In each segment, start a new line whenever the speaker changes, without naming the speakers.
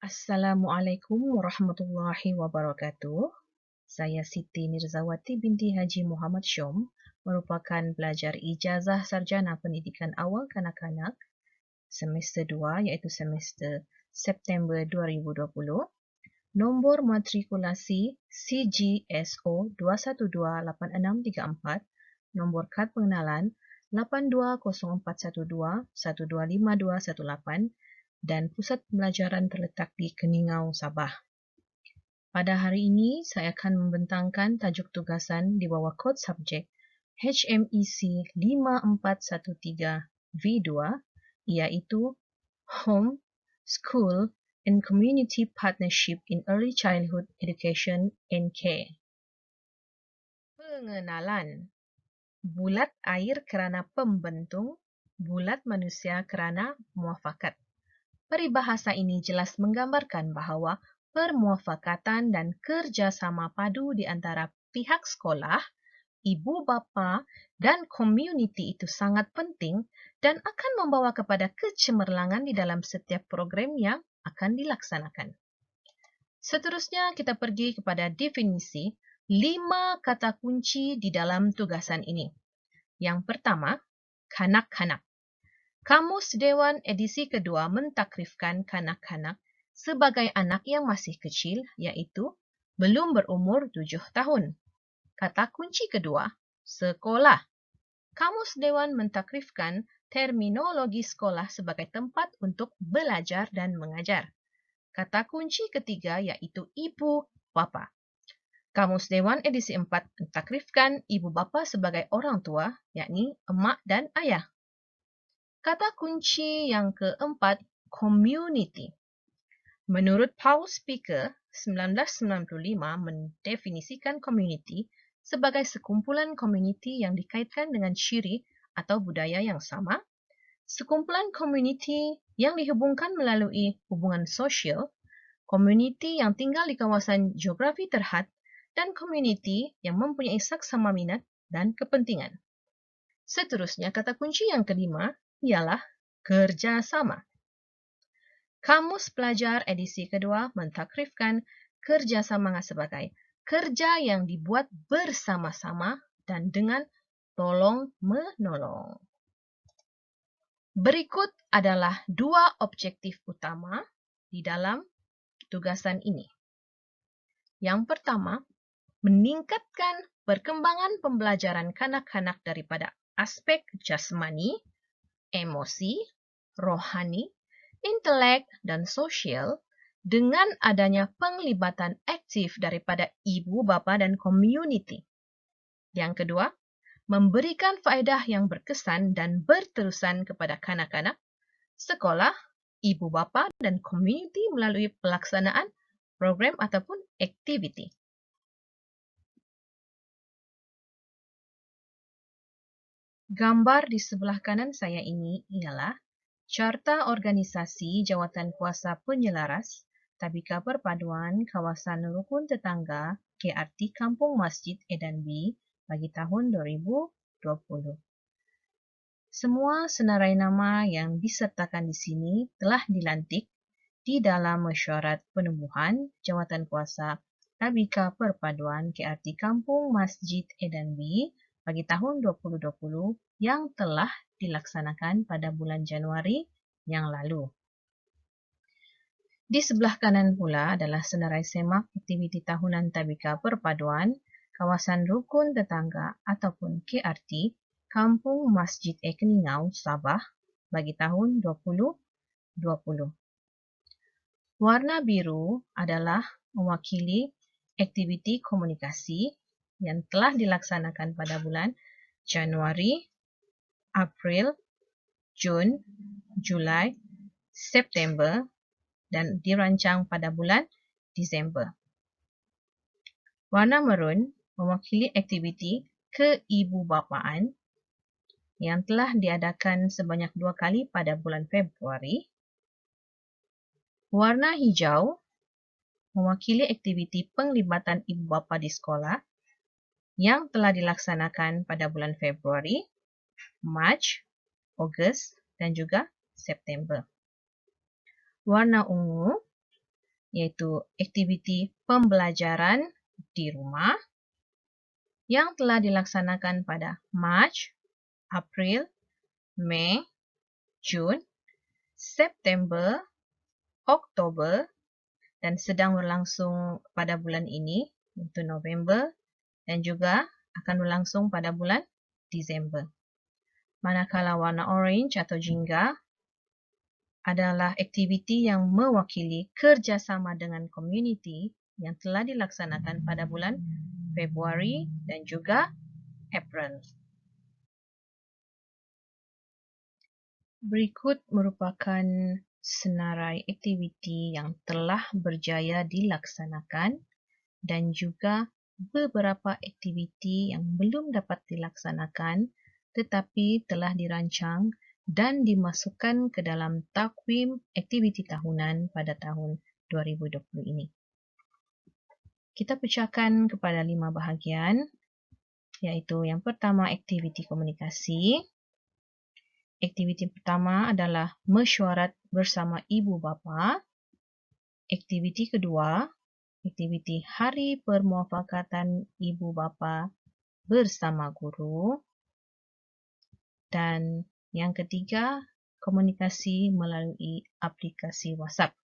Assalamualaikum warahmatullahi wabarakatuh. Saya Siti Mirzawati binti Haji Muhammad Syom, merupakan pelajar ijazah sarjana pendidikan awal kanak-kanak semester 2 iaitu semester September 2020. Nombor matrikulasi CGSO 2128634, nombor kad pengenalan 820412125218 dan pusat pembelajaran terletak di Keningau, Sabah. Pada hari ini, saya akan membentangkan tajuk tugasan di bawah kod subjek HMEC 5413V2 iaitu Home, School and Community Partnership in Early Childhood Education and Care. Pengenalan. Bulat air kerana pembentung, bulat manusia kerana muafakat. Peribahasa ini jelas menggambarkan bahawa permuafakatan dan kerjasama padu di antara pihak sekolah, ibu bapa dan komuniti itu sangat penting dan akan membawa kepada kecemerlangan di dalam setiap program yang akan dilaksanakan. Seterusnya kita pergi kepada definisi 5 kata kunci di dalam tugasan ini. Yang pertama, kanak-kanak. Kamus Dewan edisi kedua mentakrifkan kanak-kanak sebagai anak yang masih kecil iaitu belum berumur 7 tahun. Kata kunci kedua, sekolah. Kamus Dewan mentakrifkan terminologi sekolah sebagai tempat untuk belajar dan mengajar. Kata kunci ketiga iaitu ibu bapa. Kamus Dewan edisi 4 mentakrifkan ibu bapa sebagai orang tua, yakni emak dan ayah. Kata kunci yang keempat, community. Menurut Paul Speaker, 1995 mendefinisikan community sebagai sekumpulan komuniti yang dikaitkan dengan ciri atau budaya yang sama, sekumpulan komuniti yang dihubungkan melalui hubungan sosial, komuniti yang tinggal di kawasan geografi terhad, dan komuniti yang mempunyai saksama minat dan kepentingan. Seterusnya, kata kunci yang kelima ialah kerjasama. Kamus Pelajar edisi kedua mentakrifkan kerjasama sebagai kerja yang dibuat bersama-sama dan dengan tolong-menolong. Berikut adalah 2 objektif utama di dalam tugasan ini. Yang pertama, meningkatkan perkembangan pembelajaran kanak-kanak daripada aspek jasmani, emosi, rohani, intelek dan sosial dengan adanya penglibatan aktif daripada ibu bapa dan komuniti. Yang kedua, memberikan faedah yang berkesan dan berterusan kepada kanak-kanak, sekolah, ibu bapa dan komuniti melalui pelaksanaan program ataupun aktiviti. Gambar di sebelah kanan saya ini ialah Carta Organisasi Jawatankuasa Penyelaras Tabika Perpaduan Kawasan Rukun Tetangga KRT Kampung Masjid Edan B bagi tahun 2020. Semua senarai nama yang disertakan di sini telah dilantik di dalam mesyuarat penubuhan Jawatankuasa Tabika Perpaduan KRT Kampung Masjid Edan B bagi tahun 2020 yang telah dilaksanakan pada bulan Januari yang lalu. Di sebelah kanan pula adalah senarai semak aktiviti tahunan Tabika Perpaduan Kawasan Rukun Tetangga ataupun KRT Kampung Masjid Keningau, Sabah bagi tahun 2020. Warna biru adalah mewakili aktiviti komunikasi yang telah dilaksanakan pada bulan Januari, April, Jun, Julai, September dan dirancang pada bulan Disember. Warna merun mewakili aktiviti keibubapaan yang telah diadakan sebanyak 2 kali pada bulan Februari. Warna hijau mewakili aktiviti penglibatan ibu bapa di sekolah yang telah dilaksanakan pada bulan Februari, Mac, Ogos dan juga September. Warna ungu yaitu aktiviti pembelajaran di rumah yang telah dilaksanakan pada Mac, April, Mei, Jun, September, Oktober dan sedang berlangsung pada bulan ini, yaitu November, dan juga akan berlangsung pada bulan Disember. Manakala warna orange atau jingga adalah aktiviti yang mewakili kerjasama dengan komuniti yang telah dilaksanakan pada bulan Februari dan juga April. Berikut merupakan senarai aktiviti yang telah berjaya dilaksanakan dan juga beberapa aktiviti yang belum dapat dilaksanakan tetapi telah dirancang dan dimasukkan ke dalam takwim aktiviti tahunan pada tahun 2020 ini. Kita pecahkan kepada 5 bahagian, iaitu yang pertama aktiviti komunikasi. Aktiviti pertama adalah mesyuarat bersama ibu bapa. Aktiviti kedua, aktiviti hari permuafakatan ibu bapa bersama guru. Dan yang ketiga, komunikasi melalui aplikasi WhatsApp.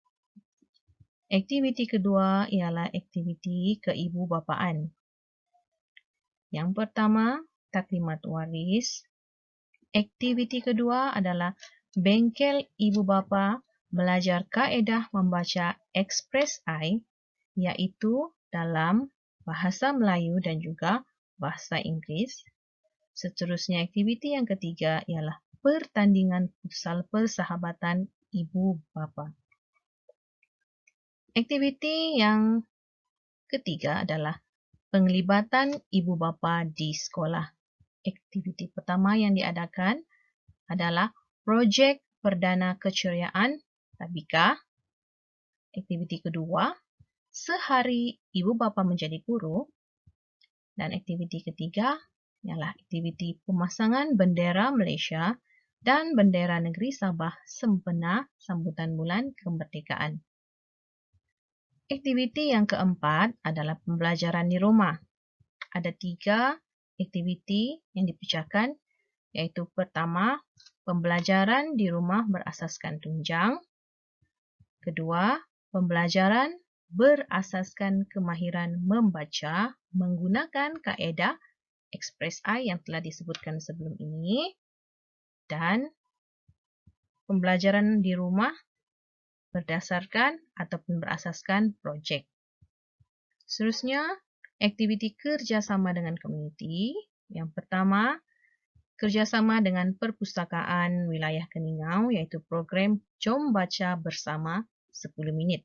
Aktiviti kedua ialah aktiviti keibubapaan. Yang pertama, taklimat waris. Aktiviti kedua adalah bengkel ibu bapa belajar kaedah membaca Express I, iaitu dalam bahasa Melayu dan juga bahasa Inggeris. Seterusnya, aktiviti yang ketiga ialah pertandingan futsal persahabatan ibu bapa. Aktiviti yang ketiga adalah penglibatan ibu bapa di sekolah. Aktiviti pertama yang diadakan adalah projek perdana keceriaan Tabika. Aktiviti kedua, sehari ibu bapa menjadi guru. Dan aktiviti ketiga ialah aktiviti pemasangan bendera Malaysia dan bendera negeri Sabah sempena sambutan bulan kemerdekaan. Aktiviti yang keempat adalah pembelajaran di rumah. Ada 3 aktiviti yang dipecahkan, iaitu pertama, pembelajaran di rumah berasaskan tunjang. Kedua, pembelajaran berasaskan kemahiran membaca menggunakan kaedah Express I yang telah disebutkan sebelum ini. Dan pembelajaran di rumah berdasarkan ataupun berasaskan projek. Seterusnya, aktiviti kerjasama dengan komuniti. Yang pertama, kerjasama dengan perpustakaan wilayah Keningau, iaitu program Jom Baca Bersama 10 minit.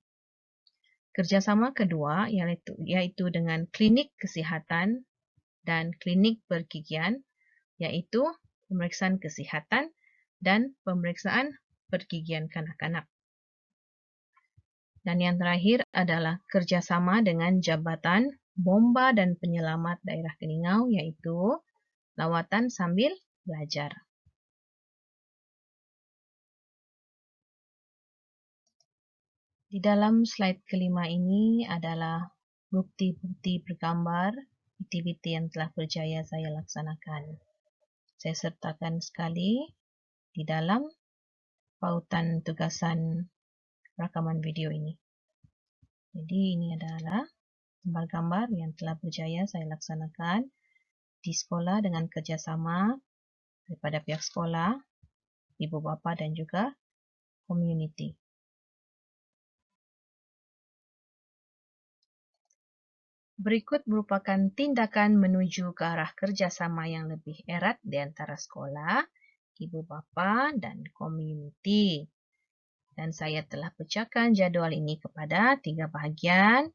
Kerjasama kedua iaitu dengan klinik kesihatan dan klinik pergigian, iaitu pemeriksaan kesihatan dan pemeriksaan pergigian kanak-kanak. Dan yang terakhir adalah kerjasama dengan Jabatan Bomba dan Penyelamat Daerah Keningau, iaitu lawatan sambil belajar. Di dalam slide kelima ini adalah bukti-bukti bergambar aktiviti yang telah berjaya saya laksanakan. Saya sertakan sekali di dalam pautan tugasan rakaman video ini. Jadi ini adalah gambar-gambar yang telah berjaya saya laksanakan di sekolah dengan kerjasama daripada pihak sekolah, ibu bapa dan juga komuniti. Berikut merupakan tindakan menuju ke arah kerjasama yang lebih erat di antara sekolah, ibu bapa dan komuniti. Dan saya telah pecahkan jadual ini kepada 3 bahagian,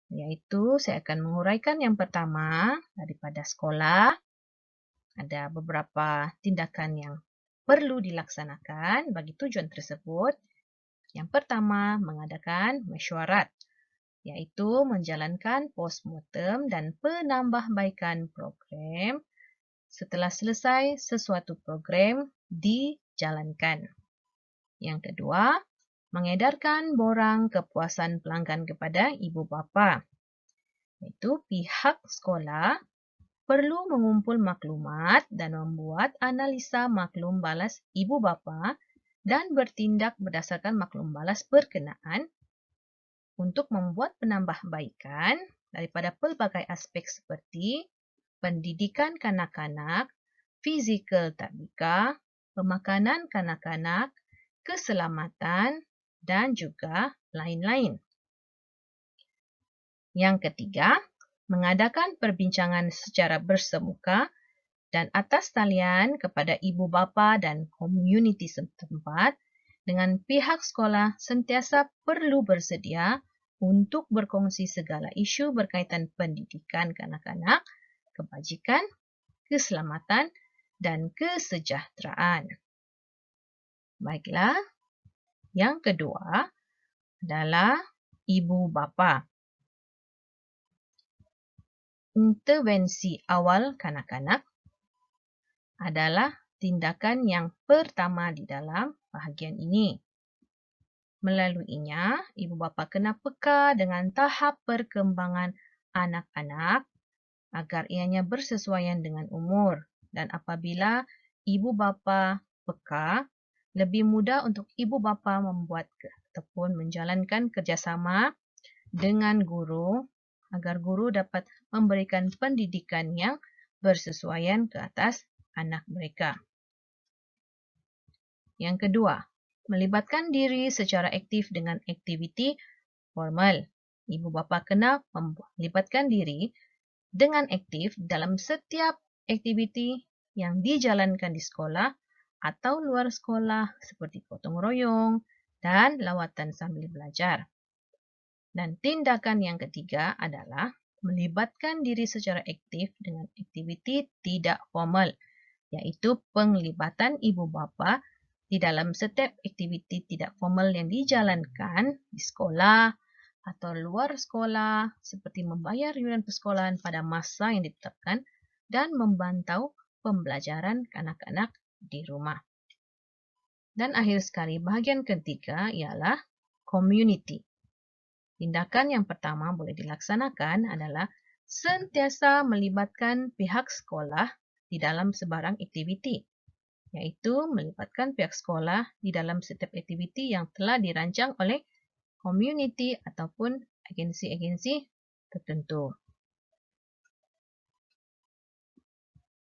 iaitu saya akan menguraikan yang pertama daripada sekolah. Ada beberapa tindakan yang perlu dilaksanakan bagi tujuan tersebut. Yang pertama, mengadakan mesyuarat, iaitu menjalankan postmortem dan penambahbaikan program setelah selesai sesuatu program dijalankan. Yang kedua, mengedarkan borang kepuasan pelanggan kepada ibu bapa. Iaitu pihak sekolah perlu mengumpul maklumat dan membuat analisa maklum balas ibu bapa dan bertindak berdasarkan maklum balas berkenaan untuk membuat penambahbaikan daripada pelbagai aspek seperti pendidikan kanak-kanak, fizikal tadbika, pemakanan kanak-kanak, keselamatan dan juga lain-lain. Yang ketiga, mengadakan perbincangan secara bersemuka dan atas talian kepada ibu bapa dan komuniti setempat dengan pihak sekolah sentiasa perlu bersedia untuk berkongsi segala isu berkaitan pendidikan kanak-kanak, kebajikan, keselamatan dan kesejahteraan. Baiklah, yang kedua adalah ibu bapa. Intervensi awal kanak-kanak adalah tindakan yang pertama di dalam bahagian ini. Melaluinya, ibu bapa kena peka dengan tahap perkembangan anak-anak agar ianya bersesuaian dengan umur. Dan apabila ibu bapa peka, lebih mudah untuk ibu bapa membuat ataupun menjalankan kerjasama dengan guru agar guru dapat memberikan pendidikan yang bersesuaian ke atas anak mereka. Yang kedua, melibatkan diri secara aktif dengan aktiviti formal. Ibu bapa kena melibatkan diri dengan aktif dalam setiap aktiviti yang dijalankan di sekolah atau luar sekolah seperti gotong royong dan lawatan sambil belajar. Dan tindakan yang ketiga adalah melibatkan diri secara aktif dengan aktiviti tidak formal, iaitu penglibatan ibu bapa di dalam setiap aktiviti tidak formal yang dijalankan di sekolah atau luar sekolah seperti membayar yuran persekolahan pada masa yang ditetapkan dan memantau pembelajaran kanak-kanak di rumah. Dan akhir sekali, bahagian ketiga ialah community. Tindakan yang pertama boleh dilaksanakan adalah sentiasa melibatkan pihak sekolah di dalam sebarang aktiviti, iaitu melibatkan pihak sekolah di dalam setiap aktiviti yang telah dirancang oleh komuniti ataupun agensi-agensi tertentu.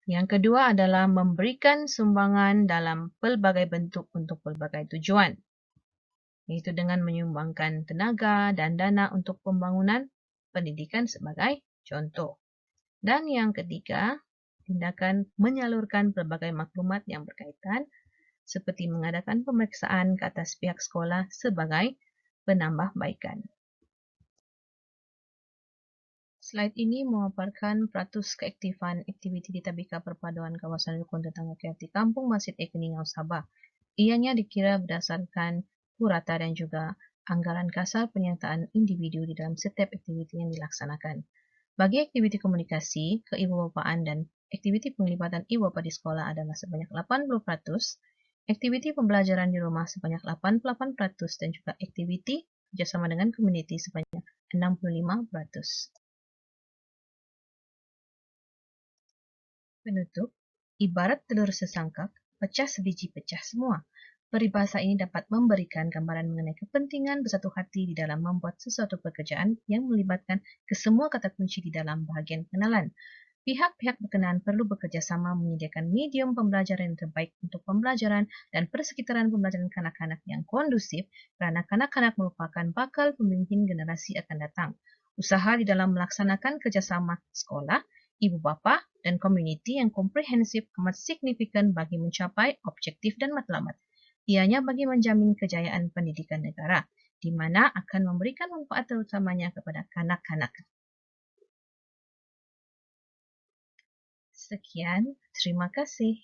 Yang kedua adalah memberikan sumbangan dalam pelbagai bentuk untuk pelbagai tujuan, iaitu dengan menyumbangkan tenaga dan dana untuk pembangunan pendidikan sebagai contoh. Dan yang ketiga, tindakan menyalurkan pelbagai maklumat yang berkaitan seperti mengadakan pemeriksaan ke atas pihak sekolah sebagai penambahbaikan. Slide ini memaparkan peratus keaktifan aktiviti di Tadbika Perpaduan Kawasan Rukun Tetangga Kreatif Kampung Masjid Ekeningau Sabah. Ianya dikira berdasarkan purata dan juga anggaran kasar penyertaan individu di dalam setiap aktiviti yang dilaksanakan. Bagi aktiviti komunikasi, keibubapaan dan aktiviti penglibatan ibu bapa di sekolah adalah sebanyak 80%, aktiviti pembelajaran di rumah sebanyak 88% dan juga aktiviti kerjasama dengan komuniti sebanyak 65%. Penutup, ibarat telur sesangkak, pecah sebiji pecah semua. Peribahasa ini dapat memberikan gambaran mengenai kepentingan bersatu hati di dalam membuat sesuatu pekerjaan yang melibatkan kesemua kata kunci di dalam bahagian pengenalan. Pihak-pihak berkenaan perlu bekerjasama menyediakan medium pembelajaran yang terbaik untuk pembelajaran dan persekitaran pembelajaran kanak-kanak yang kondusif kerana kanak-kanak merupakan bakal pemimpin generasi akan datang. Usaha di dalam melaksanakan kerjasama sekolah, ibu bapa dan komuniti yang komprehensif amat signifikan bagi mencapai objektif dan matlamat. Ianya bagi menjamin kejayaan pendidikan negara, di mana akan memberikan manfaat terutamanya kepada kanak-kanak. Sekian, terima kasih.